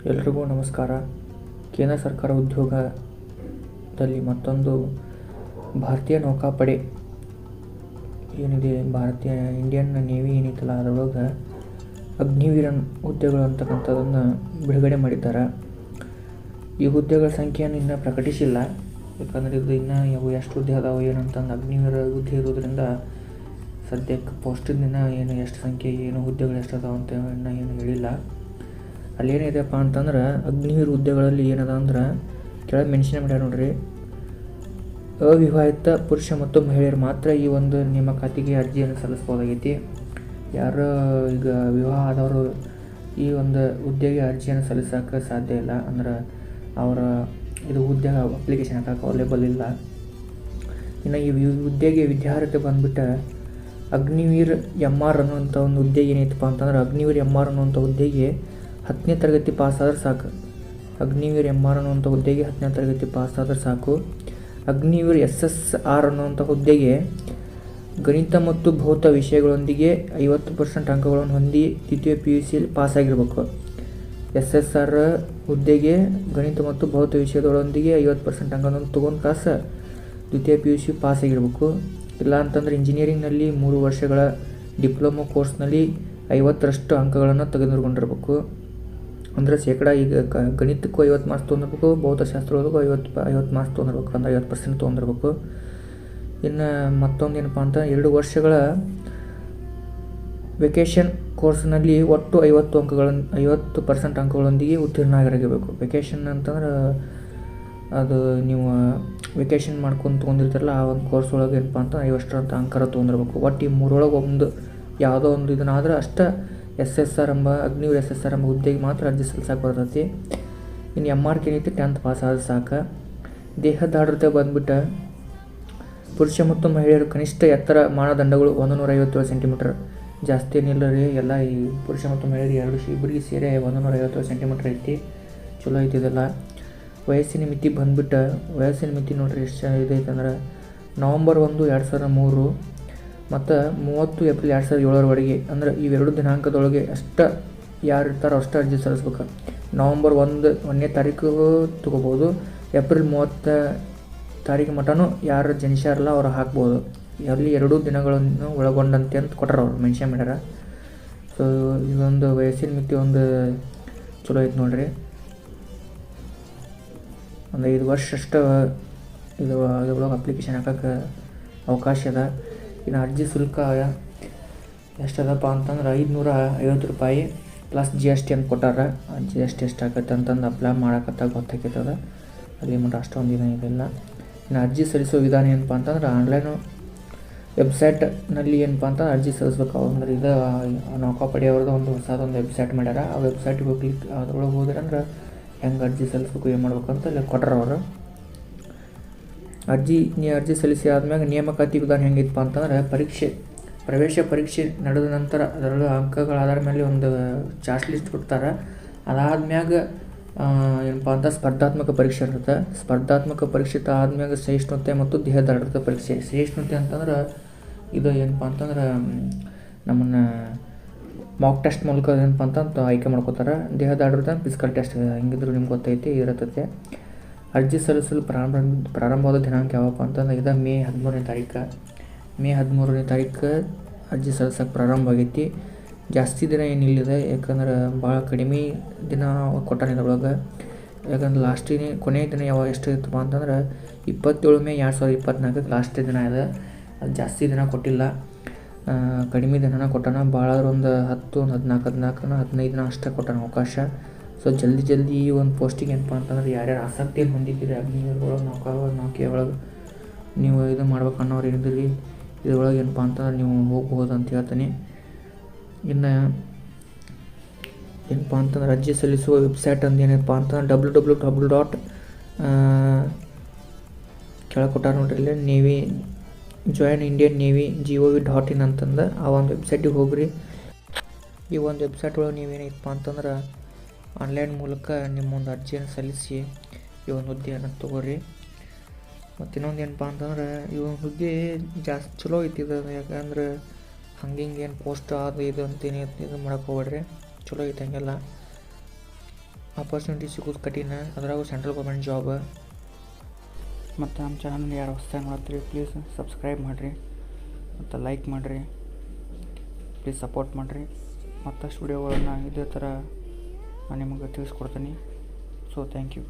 ಎಲ್ರಿಗೂ ನಮಸ್ಕಾರ. ಕೇಂದ್ರ ಸರ್ಕಾರ ಉದ್ಯೋಗದಲ್ಲಿ ಮತ್ತೊಂದು ಭಾರತೀಯ ನೌಕಾಪಡೆ ಏನಿದೆ, ಭಾರತೀಯ ಇಂಡಿಯನ್ ನೇವಿ ಏನಿತ್ತಲ್ಲ, ಅದರೊಳಗೆ ಅಗ್ನಿವೀರ ಹುದ್ದೆಗಳು ಅಂತಕ್ಕಂಥದ್ದನ್ನು ಬಿಡುಗಡೆ ಮಾಡಿದ್ದಾರೆ. ಈ ಹುದ್ದೆಗಳ ಸಂಖ್ಯೆಯನ್ನು ಇನ್ನೂ ಪ್ರಕಟಿಸಿಲ್ಲ. ಯಾಕಂದರೆ ಇದು ಇನ್ನೂ ಎಷ್ಟು ಹುದ್ದೆ ಅದಾವೆ ಏನಂತಂದು ಅಗ್ನಿವೀರ ಹುದ್ದೆ ಇರೋದ್ರಿಂದ ಸದ್ಯಕ್ಕೆ ಪೋಸ್ಟಿಂದ ಏನು ಎಷ್ಟು ಸಂಖ್ಯೆ ಏನು ಹುದ್ದೆಗಳು ಎಷ್ಟು ಅದಾವೆ ಅಂತ ಇನ್ನೂ ಏನು ಹೇಳಿಲ್ಲ. ಅಲ್ಲೇನಿದೆಪ್ಪ ಅಂತಂದ್ರೆ ಅಗ್ನಿವೀರ ಹುದ್ದೆಗಳಲ್ಲಿ ಏನದ ಅಂದ್ರೆ ಕೆಳಗೆ ಮೆನ್ಷನ್ ಮಾಡ್ಯಾರ ನೋಡ್ರಿ. ಅವಿವಾಹಿತ ಪುರುಷ ಮತ್ತು ಮಹಿಳೆಯರು ಮಾತ್ರ ಈ ಒಂದು ನೇಮಕಾತಿಗೆ ಅರ್ಜಿಯನ್ನು ಸಲ್ಲಿಸ್ಬೋದಾಗೈತಿ. ಯಾರು ಈಗ ವಿವಾಹ ಆದವರು ಈ ಒಂದು ಹುದ್ದೆಗೆ ಅರ್ಜಿಯನ್ನು ಸಲ್ಲಿಸೋಕೆ ಸಾಧ್ಯ ಇಲ್ಲ. ಅಂದ್ರೆ ಅವರ ಇದು ಹುದ್ದೆಗೆ ಅಪ್ಲಿಕೇಶನ್ ಹಾಕೋಕೆ ಅವೈಲೇಬಲ್ ಇಲ್ಲ. ಇನ್ನು ಈ ಹುದ್ದೆಗೆ ವಿದ್ಯಾರ್ಹತೆ ಬಂದುಬಿಟ್ಟು ಅಗ್ನಿವೀರ್ MR ಅನ್ನುವಂಥ ಒಂದು ಹುದ್ದೆ ಏನೈತಪ್ಪ ಅಂತಂದ್ರೆ ಅಗ್ನಿವೀರ್ MR ಅನ್ನುವಂಥ ಹುದ್ದೆಗೆ 10ನೇ ತರಗತಿ ಪಾಸಾದ್ರೆ ಸಾಕು. ಅಗ್ನಿವೀರ್ MR ಅನ್ನುವಂಥ ಹುದ್ದೆಗೆ 10ನೇ ತರಗತಿ ಪಾಸಾದ್ರೆ ಸಾಕು. ಅಗ್ನಿವೀರ್ SSR ಅನ್ನುವಂಥ ಹುದ್ದೆಗೆ ಗಣಿತ ಮತ್ತು ಭೌತ ವಿಷಯಗಳೊಂದಿಗೆ 50% ಅಂಕಗಳನ್ನು ಹೊಂದಿ ದ್ವಿತೀಯ PUCಯಲ್ಲಿ ಪಾಸಾಗಿರ್ಬೇಕು. SSR ಹುದ್ದೆಗೆ ಗಣಿತ ಮತ್ತು ಭೌತ ವಿಷಯದೊಳೊಂದಿಗೆ 50% ಅಂಕಗಳನ್ನು ತೊಗೊಂಡು ಕಾಸ ದ್ವಿತೀಯ PUC ಪಾಸಾಗಿರ್ಬೇಕು. ಇಲ್ಲ ಅಂತಂದರೆ ಇಂಜಿನಿಯರಿಂಗ್ನಲ್ಲಿ 3 ವರ್ಷಗಳ ಡಿಪ್ಲೊಮೊ ಕೋರ್ಸ್ನಲ್ಲಿ 50ರಷ್ಟು ಅಂಕಗಳನ್ನು ತೆಗೆದುಕೊಂಡಿರ್ಬೇಕು. ಅಂದರೆ ಶೇಕಡ ಈಗ ಗಣಿತಕ್ಕೂ 50 ಮಾರ್ಕ್ಸ್ ತೊಗೊಂಡಿರ್ಬೇಕು, ಭೌತಶಾಸ್ತ್ರದೊಳಗೂ 50 ಮಾರ್ಕ್ಸ್ ತೊಗೊಂಡಿರ್ಬೇಕು, ಅಂದರೆ 50% ತೊಗೊಂಡಿರ್ಬೇಕು. ಇನ್ನು ಮತ್ತೊಂದು ಏನಪ್ಪ ಅಂತ 2 ವರ್ಷಗಳ ವೆಕೇಷನ್ ಕೋರ್ಸ್ನಲ್ಲಿ ಒಟ್ಟು 50% ಅಂಕಗಳೊಂದಿಗೆ ಉತ್ತೀರ್ಣ ಆಗಿರಬೇಕು. ವೆಕೇಷನ್ ಅಂತಂದ್ರೆ ಅದು ನೀವು ವೆಕೇಷನ್ ಮಾಡ್ಕೊಂಡು ತೊಗೊಂಡಿರ್ತಾರಲ್ಲ, ಆ ಒಂದು ಕೋರ್ಸ್ ಒಳಗೆ ಏನಪ್ಪ ಅಂತ 50 ಅಂಕರ ತೊಗೊಂಡಿರ್ಬೇಕು. ಒಟ್ಟು ಈ ಮೂರೊಳಗೆ ಒಂದು ಯಾವುದೋ ಒಂದು ಇದನ್ನಾದ್ರೆ ಅಷ್ಟೇ SSR ಎಂಬ ಅಗ್ನಿವೀರ್ SSR ಎಂಬ ಹುದ್ದೆಗೆ ಮಾತ್ರ ಅರ್ಜಿ ಸಲ್ಲಿಸಕ್ಕೆ ಬರ್ತೈತಿ. ಇನ್ನು MR ಏನೈತಿ 10th ಪಾಸ್ ಆದ್ರೆ ಸಾಕು. ದೇಹದಾಢ್ರತೆ ಬಂದುಬಿಟ್ಟು ಪುರುಷ ಮತ್ತು ಮಹಿಳೆಯರು ಕನಿಷ್ಠ ಎತ್ತರ ಮಾನದಂಡಗಳು 157 ಸೆಂಟಿಮೀಟರ್. ಜಾಸ್ತಿ ಏನಿಲ್ಲ ರೀ, ಎಲ್ಲ ಈ ಪುರುಷ ಮತ್ತು ಮಹಿಳೆಯರು ಇಬ್ಬರಿಗೆ ಸೇರಿ 157 ಸೆಂಟಿಮೀಟರ್ ಐತಿ. ಚಲೋ ಐತಿ ಇದೆಲ್ಲ. ವಯಸ್ಸಿನ ಮಿತಿ ಬಂದುಬಿಟ್ಟು ವಯಸ್ಸಿನ ಮಿತಿ ನೋಡ್ರಿ ಎಷ್ಟು ಇದೈತೆ ಅಂದ್ರೆ ನವಂಬರ್ 1, 2003 ಮತ್ತು 30 ಏಪ್ರಿಲ್ 2007 ಅಂದ್ರೆ ಇವೆರಡು ದಿನಾಂಕದೊಳಗೆ ಅಷ್ಟು ಯಾರು ಇರ್ತಾರೋ ಅಷ್ಟು ಅರ್ಜಿ ಸಲ್ಲಿಸ್ಬೇಕು. ನವಂಬರ್ 1ನೇ ತಾರೀಕು ತೊಗೋಬೋದು, ಏಪ್ರಿಲ್ 30 ತಾರೀಕು ಮಟನೂ ಯಾರು ಜನಿಸ್ಯಾರಲ್ಲ ಅವ್ರು ಹಾಕ್ಬೋದು. ಅಲ್ಲಿ 2 ದಿನಗಳನ್ನು ಒಳಗೊಂಡಂತೆ ಅಂತ ಕೊಟ್ಟಾರ, ಅವ್ರು ಮೆನ್ಷನ್ ಮಾಡ್ಯಾರ. ಸೊ ಇದೊಂದು ವಯಸ್ಸಿನ ಮಿತಿ ಒಂದು ಚಲೋ ಐತೆ ನೋಡ್ರಿ. ಒಂದು 5 ವರ್ಷ ಅಷ್ಟು ಇದ್ರೊಳಗೆ ಅಪ್ಲಿಕೇಶನ್ ಹಾಕೋಕ್ಕೆ ಅವಕಾಶ ಅದ. ಇನ್ನು ಅರ್ಜಿ ಶುಲ್ಕ ಎಷ್ಟದಪ್ಪ ಅಂತಂದ್ರೆ 550 ರೂಪಾಯಿ ಪ್ಲಸ್ GST ಅಂತ ಕೊಟ್ಟಾರ. GST ಎಷ್ಟು ಆಕತ್ತೆ ಅಂತಂದು ಅಪ್ಲೈ ಮಾಡಕತ್ತ ಗೊತ್ತಾಗ್ತದ. ಅಲ್ಲಿ ಮಟ್ಟ ಅಷ್ಟೊಂದು ಇದೆಲ್ಲ. ಇನ್ನು ಅರ್ಜಿ ಸಲ್ಲಿಸೋ ವಿಧಾನ ಏನಪ್ಪ ಅಂತಂದ್ರೆ ಆನ್ಲೈನು ವೆಬ್ಸೈಟ್ನಲ್ಲಿ ಏನಪ್ಪ ಅಂತ ಅರ್ಜಿ ಸಲ್ಲಿಸ್ಬೇಕು. ಅಂದ್ರೆ ಇದು ನೌಕಾಪಡೆ ಅವ್ರದ್ದು ಒಂದು ಹೊಸದೊಂದು ವೆಬ್ಸೈಟ್ ಮಾಡ್ಯಾರ. ಆ ವೆಬ್ಸೈಟಿಗೆ ಹೋಗಿ ಅದ್ರೊಳಗೆ ಹೋದ್ರೆ ಅಂದ್ರೆ ಹೆಂಗೆ ಅರ್ಜಿ ಸಲ್ಲಿಸ್ಬೇಕು, ಏನು ಮಾಡ್ಬೇಕು ಅಂತ ಅಲ್ಲಿ ಕೊಟ್ಟಾರ ಅವರು. ಅರ್ಜಿ ಸಲ್ಲಿಸಿ ಆದ್ಮ್ಯಾಗ ನೇಮಕಾತಿ ವಿಧಾನ ಹೆಂಗಿತ್ತಪ್ಪ ಅಂತಂದ್ರೆ ಪ್ರವೇಶ ಪರೀಕ್ಷೆ ನಡೆದ ನಂತರ ಅದರೊಳಗೆ ಅಂಕಗಳ ಆಧಾರ ಮೇಲೆ ಒಂದು ಚಾರ್ಟ್ ಲಿಸ್ಟ್ ಕೊಡ್ತಾರೆ. ಅದಾದ್ಮ್ಯಾಗ ಏನಪ್ಪ ಅಂತ ಸ್ಪರ್ಧಾತ್ಮಕ ಪರೀಕ್ಷೆ ಇರುತ್ತೆ. ಸ್ಪರ್ಧಾತ್ಮಕ ಪರೀಕ್ಷೆ ಆದ್ಮ್ಯಾಗ ಸಹಿಷ್ಣುತೆ ಮತ್ತು ದೇಹದಾಢ್ರತೆ ಪರೀಕ್ಷೆ. ಸಹಿಷ್ಣುತೆ ಅಂತಂದ್ರೆ ಇದು ಏನಪ್ಪ ಅಂತಂದ್ರೆ ನಮ್ಮನ್ನು ಮಾಕ್ ಟೆಸ್ಟ್ ಮೂಲಕ ಏನಪ್ಪ ಅಂತ ಆಯ್ಕೆ ಮಾಡ್ಕೋತಾರೆ. ದೇಹದಾಢ್ರತೆ ಫಿಸಿಕಲ್ ಟೆಸ್ಟ್, ಹೆಂಗಿದ್ರು ನಿಮ್ಗೆ ಗೊತ್ತೈತಿ ಇರತ್ತೆ. ಅರ್ಜಿ ಸಲ್ಲಿಸಲು ಪ್ರಾರಂಭವಾದ ದಿನಾಂಕ ಯಾವಪ್ಪ ಅಂತಂದ್ರೆ ಇದು ಮೇ 13ನೇ ತಾರೀಕು. ಮೇ 13ನೇ ತಾರೀಕು ಅರ್ಜಿ ಸಲ್ಲಿಸೋಕೆ ಪ್ರಾರಂಭ ಆಗೈತಿ. ಜಾಸ್ತಿ ದಿನ ಏನಿಲ್ಲಿದೆ, ಯಾಕಂದ್ರೆ ಭಾಳ ಕಡಿಮೆ ದಿನ ಕೊಟ್ಟಾನ ಇದ್ರೊಳಗೆ. ಯಾಕಂದ್ರೆ ಕೊನೆಯ ದಿನ ಎಷ್ಟು ಇತ್ತಪ್ಪ ಅಂತಂದ್ರೆ 27 ಮೇ 2024 ಲಾಸ್ಟ್ ದಿನ ಇದೆ. ಅದು ಜಾಸ್ತಿ ದಿನ ಕೊಟ್ಟಿಲ್ಲ, ಕಡಿಮೆ ದಿನನ ಕೊಟ್ಟಾನ. ಭಾಳ ಒಂದು 10, 14, 15 ದಿನ ಅಷ್ಟೇ ಕೊಟ್ಟಾನ ಅವಕಾಶ. ಸೊ ಜಲ್ದಿ ಈ ಒಂದು ಪೋಸ್ಟಿಗೆ ಏನಪ್ಪ ಅಂತಂದ್ರೆ ಯಾರ್ಯಾರು ಆಸಕ್ತಿಯನ್ನು ಹೊಂದಿದ್ದೀರಿ ಅಗ್ನಿವೀರೊಳಗೆ ನೌಕೆ ಒಳಗೆ ನೀವು ಇದು ಮಾಡ್ಬೇಕು ಅನ್ನೋರು ಏನಿದ್ದೀರಿ ಇದ್ರೊಳಗೆ ಏನಪ್ಪ ಅಂತಂದ್ರೆ ನೀವು ಹೋಗ್ಬೋದು ಅಂತ ಹೇಳ್ತೀನಿ. ಇನ್ನು ಏನಪ್ಪ ಅಂತಂದ್ರೆ ಅರ್ಜಿ ಸಲ್ಲಿಸುವ ವೆಬ್ಸೈಟ್ ಅಂದು ಏನಪ್ಪ ಅಂತಂದ್ರೆ www. ಕೆಳಗೆ ಕೊಟ್ಟಾರ ನೋಡ್ರಿ ಇಲ್ಲಿ, navy join Indian navy gov.in ಅಂತಂದು ಆ ಒಂದು ವೆಬ್ಸೈಟಿಗೆ ಹೋಗ್ರಿ. ಈ ಒಂದು ವೆಬ್ಸೈಟ್ ಒಳಗೆ ನೀವೇನೈತಪ್ಪ ಅಂತಂದ್ರೆ ಆನ್ಲೈನ್ ಮೂಲಕ ನಿಮ್ಮೊಂದು ಅರ್ಜಿಯನ್ನು ಸಲ್ಲಿಸಿ ಈ ಒಂದು ಹುದ್ದೆಯನ್ನು ತೊಗೋರಿ. ಮತ್ತು ಇನ್ನೊಂದು ಏನಪ್ಪ ಅಂತಂದ್ರೆ ಈ ಒಂದು ಹುದ್ದೆ ಜಾಸ್ತಿ ಚಲೋ ಐತಿ ಇದು. ಯಾಕಂದ್ರೆ ಹಂಗಿಂಗೇನು ಪೋಸ್ಟ್ ಅದು ಇದು ಅಂತೇನು ಇದು ಮಾಡೋಕೆ ಹೋಗ್ಬೇಡ್ರಿ, ಚಲೋ ಐತೆ ಹಂಗೆಲ್ಲ. ಆಪರ್ಚುನಿಟಿ ಸಿಗೋದು ಕಠಿಣ, ಅದ್ರಾಗೂ ಸೆಂಟ್ರಲ್ ಗೌರ್ಮೆಂಟ್ ಜಾಬ್. ಮತ್ತು ನಮ್ಮ ಚಾನಲ್ನ ಯಾರು ಹೊಸ್ದಾಗಿ ನೋಡ್ತೀರಿ ಪ್ಲೀಸ್ ಸಬ್ಸ್ಕ್ರೈಬ್ ಮಾಡಿರಿ ಮತ್ತು ಲೈಕ್ ಮಾಡಿರಿ, ಪ್ಲೀಸ್ ಸಪೋರ್ಟ್ ಮಾಡಿರಿ. ಮತ್ತಷ್ಟು ವಿಡಿಯೋಗಳನ್ನು ಇದೇ ಥರ ನಾನು ನಿಮಗೆ ತಿಳಿಸ್ಕೊಡ್ತೀನಿ. So thank you.